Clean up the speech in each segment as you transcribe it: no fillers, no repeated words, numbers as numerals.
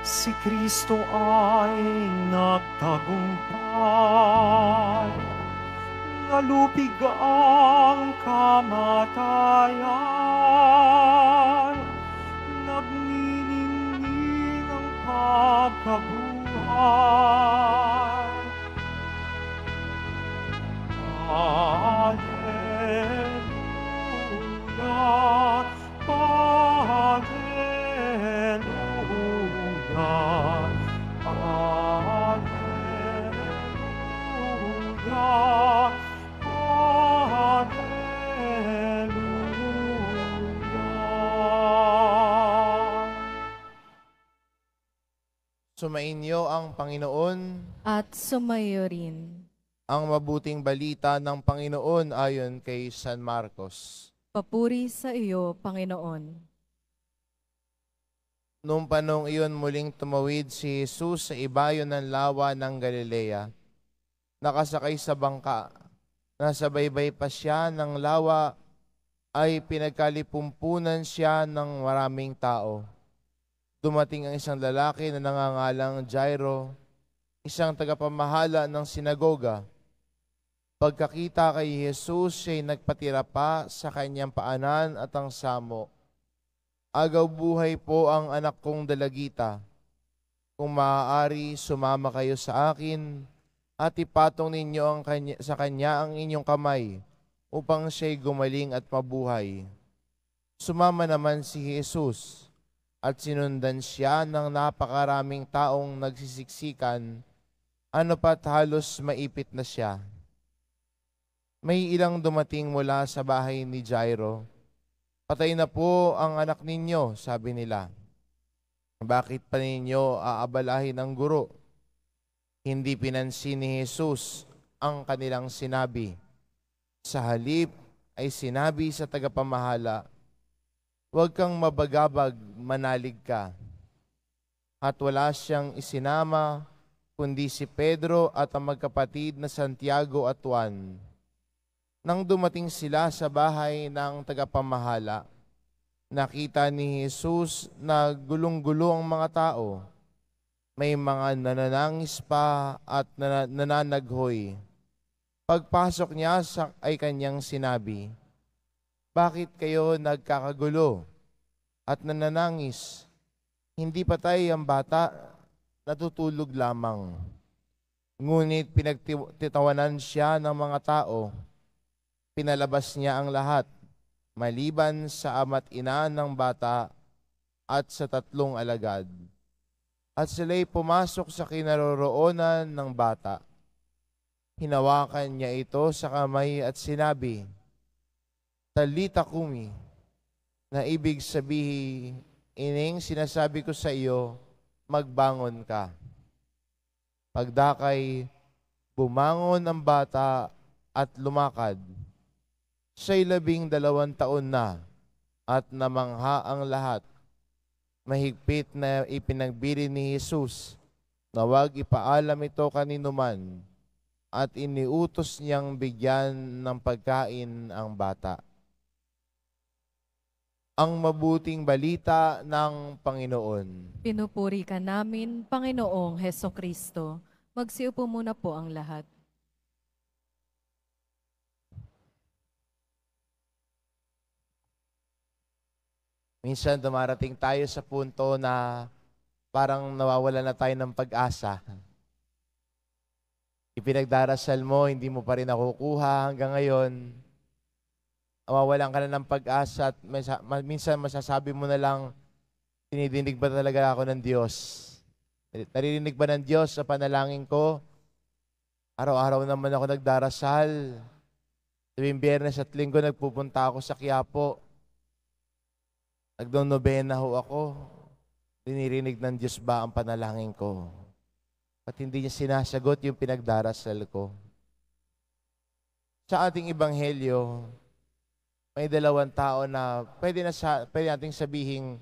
Si Kristo ay nagtagumpay, nalupig ang kamatayan, nagniningning ang pagkabuhay. Alleluia, Alleluia, Alleluia, Alleluia. Sumainyo ang Panginoon. At sumayo rin. Ang mabuting balita ng Panginoon ayon kay San Marcos. Papuri sa iyo, Panginoon. Noong panong iyon muling tumawid si Jesus sa ibayo ng lawa ng Galilea. Nakasakay sa bangka. Nasa baybay pa siya ng lawa ay pinagkalipumpunan siya ng maraming tao. Dumating ang isang lalaki na nangangalang Jairo, isang tagapamahala ng sinagoga. Pagkakita kay Jesus, siya'y nagpatira pa sa kanyang paanan at ang samo. Agaw buhay po ang anak kong dalagita. Kung maaari, sumama kayo sa akin at ipatong ninyo sa kanya ang inyong kamay upang siya'y gumaling at mabuhay. Sumama naman si Jesus at sinundan siya ng napakaraming taong nagsisiksikan, ano pat halos maipit na siya. May ilang dumating mula sa bahay ni Jairo. Patay na po ang anak ninyo, sabi nila. Bakit pa ninyo aabalahin ang guro? Hindi pinansin ni Jesus ang kanilang sinabi. Sa halip ay sinabi sa tagapamahala, huwag kang mabagabag, manalig ka. At wala siyang isinama, kundi si Pedro at ang magkapatid na Santiago at Juan. Nang dumating sila sa bahay ng tagapamahala, nakita ni Jesus na gulong-gulo ang mga tao. May mga nananangis pa at nananaghoy. Pagpasok niya ay kanyang sinabi, bakit kayo nagkakagulo at nananangis? Hindi patay ang bata, natutulog lamang. Ngunit pinagtitawanan siya ng mga tao. Pinalabas niya ang lahat, maliban sa ama't ina ng bata at sa 3 alagad. At sila'y pumasok sa kinaroroonan ng bata. Hinawakan niya ito sa kamay at sinabi, Talita kumi, na ibig sabihin, ining sinasabi ko sa iyo, magbangon ka. Pagdakay, bumangon ang bata at lumakad. Siya'y 12 taon na at namangha ang lahat. Mahigpit na ipinagbili ni Jesus na huwag ipaalam ito kaninuman at iniutos niyang bigyan ng pagkain ang bata. Ang mabuting balita ng Panginoon. Pinupuri ka namin, Panginoong Heso Kristo. Magsiupo muna po ang lahat. Minsan dumarating tayo sa punto na parang nawawala na tayo ng pag-asa. Ipinagdarasal mo, hindi mo pa rin nakukuha hanggang ngayon. Nawawalan ka na ng pag-asa at minsan masasabi mo na lang, tinidinig ba talaga ako ng Diyos? Naririnig ba ng Diyos sa panalangin ko? Araw-araw naman ako nagdarasal. Tuwing Biyernes at Linggo nagpupunta ako sa Quiapo. Nagdonobena ho ako. Dinirinig ng Diyos ba ang panalangin ko? At hindi niya sinasagot yung pinagdarasal ko. Sa ating ebanghelyo, may 2 tao na pwede nating sabihin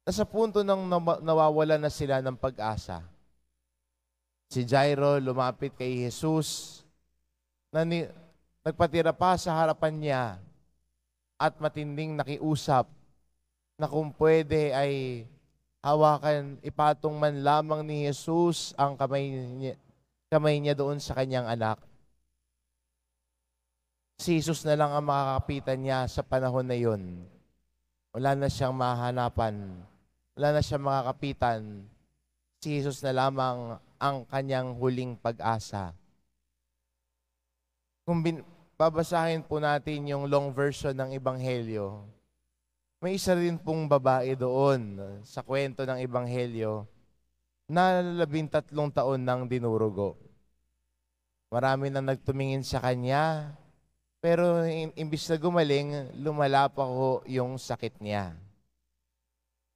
nasa punto ng nawawala na sila ng pag-asa. Si Jairo lumapit kay Jesus na nagpatira pa sa harapan niya at matinding nakiusap na kung pwede ay hawakan, ipatong man lamang ni Jesus ang kamay niya doon sa kanyang anak. Si Jesus na lang ang makakapitan niya sa panahon na yun. Wala na siyang mahanapan. Wala na siyang makakapitan. Si Jesus na lamang ang kanyang huling pag-asa. Kung babasahin po natin yung long version ng Ebanghelyo, may isa rin pong babae doon sa kwento ng Ebanghelyo na 13 taon nang dinurugo. Marami nang nagtumingin sa kanya, pero imbis na gumaling, lumala pa ho yung sakit niya.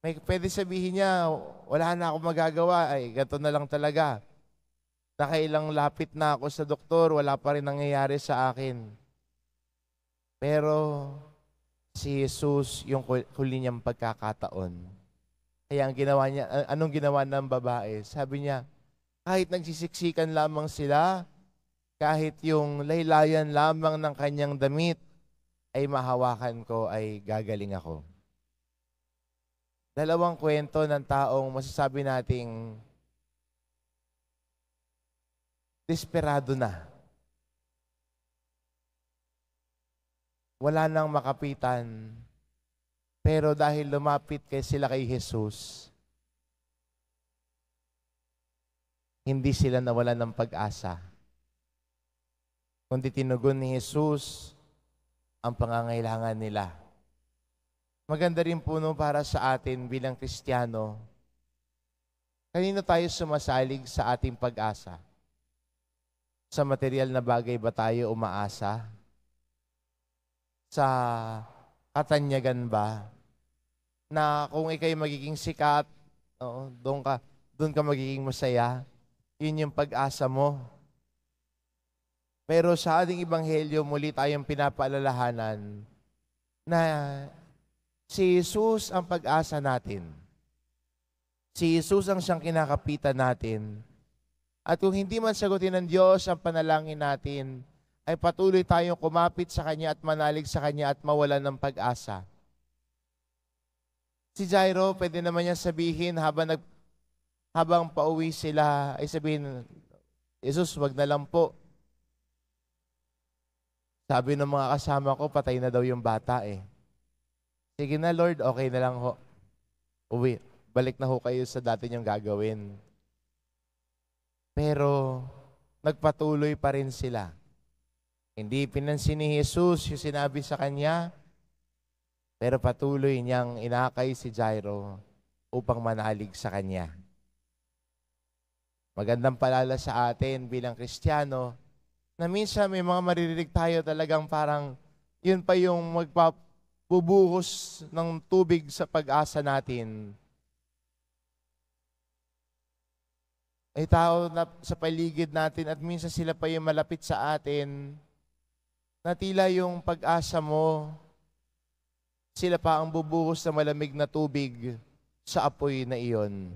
May pwede sabihin niya, wala na ako magagawa, ay ganito na lang talaga. Nakailang lapit na ako sa doktor, wala pa rin nangyayari sa akin. Pero si Jesus yung huli niyang pagkakataon. Kaya ang ginawa niya, anong ginawa ng babae? Sabi niya, kahit nagsisiksikan lamang sila, kahit yung laylayan lamang ng kanyang damit ay mahawakan ko, ay gagaling ako. Dalawang kwento ng taong masasabi nating desperado na. Wala nang makapitan, pero dahil lumapit sila kay Jesus, hindi sila nawalan ng pag-asa. Kundi tinugon ni Jesus ang pangangailangan nila. Maganda rin po para sa atin bilang Kristiyano, kanino tayo sumasalig sa ating pag-asa? Sa material na bagay ba tayo umaasa? Sa katanyagan ba? Na kung ikay magiging sikat, doon ka magiging masaya, yun yung pag-asa mo. Pero sa ating Ebanghelyo, muli tayong pinapaalalahanan na si Jesus ang pag-asa natin. Si Jesus ang siyang kinakapitan natin. At kung hindi man sagutin ng Diyos ang panalangin natin, ay patuloy tayong kumapit sa Kanya at manalig sa Kanya at mawalan ng pag-asa. Si Jairo, pwede naman niya sabihin habang pauwi sila, ay sabihin, Jesus, wag na lang po. Sabi ng mga kasama ko, patay na daw yung bata eh. Sige na Lord, okay na lang ho. Uwi, balik na ho kayo sa dati niyong gagawin. Pero nagpatuloy pa rin sila. Hindi pinansin ni Jesus yung sinabi sa kanya, pero patuloy niyang inakay si Jairo upang manalig sa kanya. Magandang paalala sa atin bilang Kristiyano na minsan may mga maririnig tayo talagang parang yun pa yung magpabubuhos ng tubig sa pag-asa natin. May tao na sa paligid natin at minsan sila pa yung malapit sa atin na tila yung pag-asa mo, sila pa ang bubuhos na malamig na tubig sa apoy na iyon.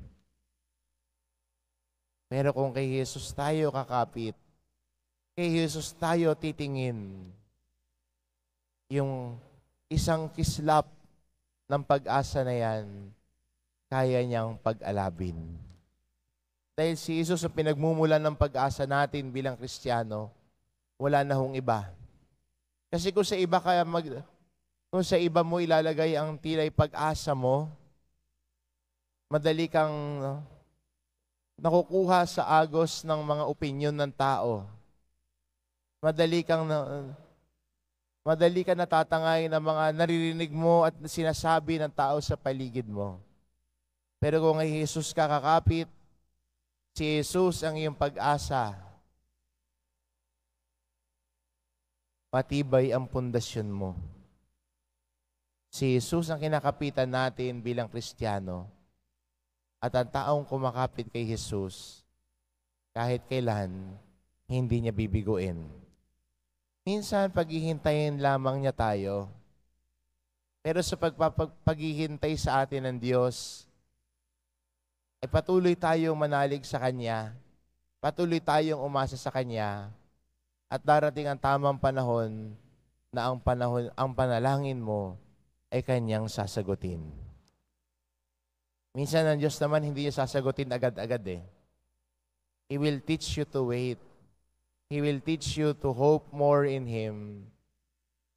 Pero kung kay Jesus tayo kakapit, kay Jesus tayo titingin, yung isang kislap ng pag-asa na yan, kaya niyang pag-alabin. Dahil si Jesus ang pinagmumulan ng pag-asa natin bilang Kristiyano, wala na hong iba. Kasi kung sa iba mo ilalagay ang tila'y pag-asa mo, madali kang nakukuha sa agos ng mga opinyon ng tao. Madali ka natatangay ng mga naririnig mo at sinasabi ng tao sa paligid mo. Pero kung kay Jesus ka kakapit, si Jesus ang iyong pag-asa, matibay ang pundasyon mo. Si Jesus ang kinakapitan natin bilang Kristiyano. At ang taong kumakapit kay Jesus, kahit kailan, hindi niya bibiguin. Minsan, paghihintayin lamang niya tayo. Pero sa paghihintay sa atin ng Diyos, ay patuloy tayong manalig sa Kanya, patuloy tayong umasa sa Kanya, at darating ang tamang panahon na ang panalangin mo ay Kanyang sasagutin. Minsan ang Diyos naman hindi niya sasagutin agad-agad eh. He will teach you to wait. He will teach you to hope more in Him.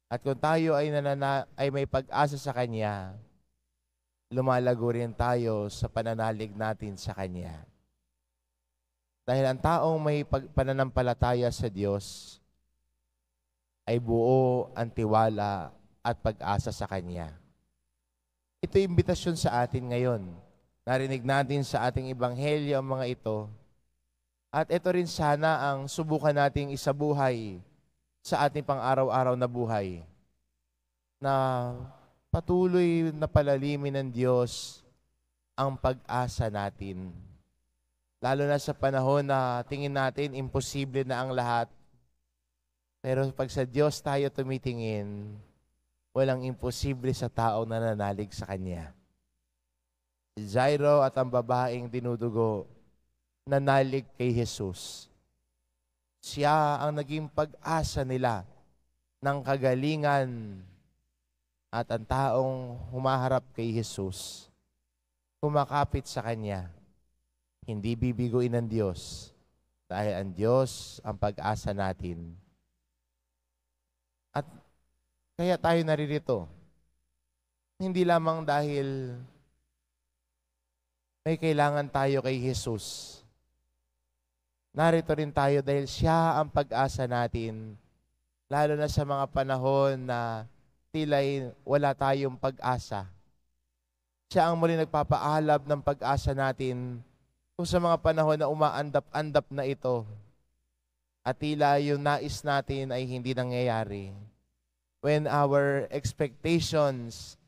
At kung tayo ay may pag-asa sa Kanya, lumalago rin tayo sa pananalig natin sa Kanya. Dahil ang taong may pananampalataya sa Diyos ay buo ang tiwala at pag-asa sa Kanya. Ito yung imbitasyon sa atin ngayon. Narinig natin sa ating ebanghelyo ang mga ito. At ito rin sana ang subukan nating isabuhay sa ating pang-araw-araw na buhay. Na patuloy na palalimin ng Diyos ang pag-asa natin. Lalo na sa panahon na tingin natin imposible na ang lahat. Pero pag sa Diyos tayo tumitingin, walang imposible sa taong nananalig sa Kanya. Si Jairo at ang babaeng dinudugo, nanalig kay Jesus. Siya ang naging pag-asa nila ng kagalingan at ang taong humaharap kay Jesus, kumakapit sa Kanya, hindi bibiguin ng Diyos dahil ang Diyos ang pag-asa natin. At kaya tayo naririto. Hindi lamang dahil may kailangan tayo kay Jesus. Narito rin tayo dahil siya ang pag-asa natin, lalo na sa mga panahon na tila'y wala tayong pag-asa. Siya ang muli nagpapaalab ng pag-asa natin kung sa mga panahon na umaandap-andap na ito at tila yung nais natin ay hindi nangyayari. When our expectations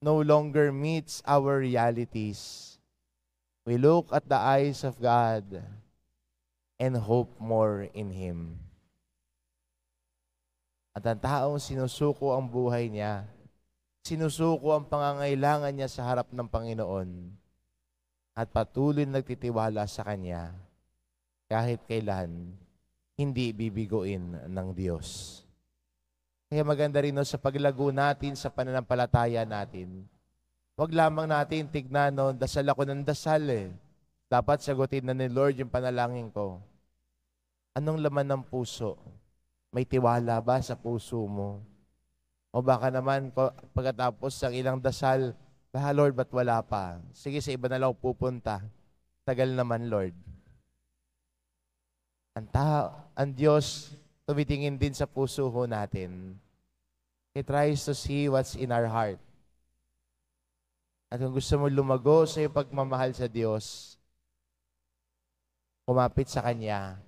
no longer meets our realities, we look at the eyes of God and hope more in Him. At ang taong sinusuko ang buhay niya, sinusuko ang pangangailangan niya sa harap ng Panginoon at patuloy nagtitiwala sa Kanya kahit kailan hindi bibiguin ng Diyos. Kaya maganda rin sa paglago natin sa pananampalataya natin. Huwag lamang natin tignan, dasal ako ng dasal eh. Dapat sagutin na ni Lord yung panalangin ko. Anong laman ng puso? May tiwala ba sa puso mo? O baka naman pagkatapos ng ilang dasal, Lord, ba't wala pa? Sige, sa iba na lang pupunta. Tagal naman, Lord. Ang Diyos tumitingin din sa puso ho natin. He tries to see what's in our heart. At kung gusto mo lumago sa iyong pagmamahal sa Diyos, kumapit sa Kanya,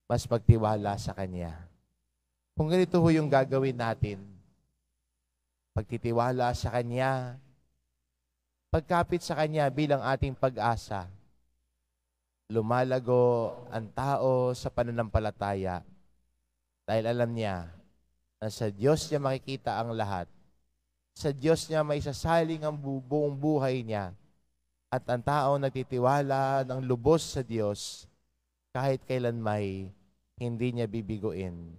mas magtiwala sa Kanya. Kung ganito ho yung gagawin natin, pagtitiwala sa Kanya, pagkapit sa Kanya bilang ating pag-asa, lumalago ang tao sa pananampalataya dahil alam niya na sa Diyos niya makikita ang lahat. Sa Diyos niya may sasaling ang buong buhay niya at ang tao nagtitiwala ng lubos sa Diyos kahit kailan may hindi niya bibiguin.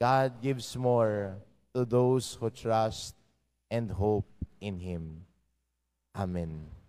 God gives more to those who trust and hope in Him. Amen.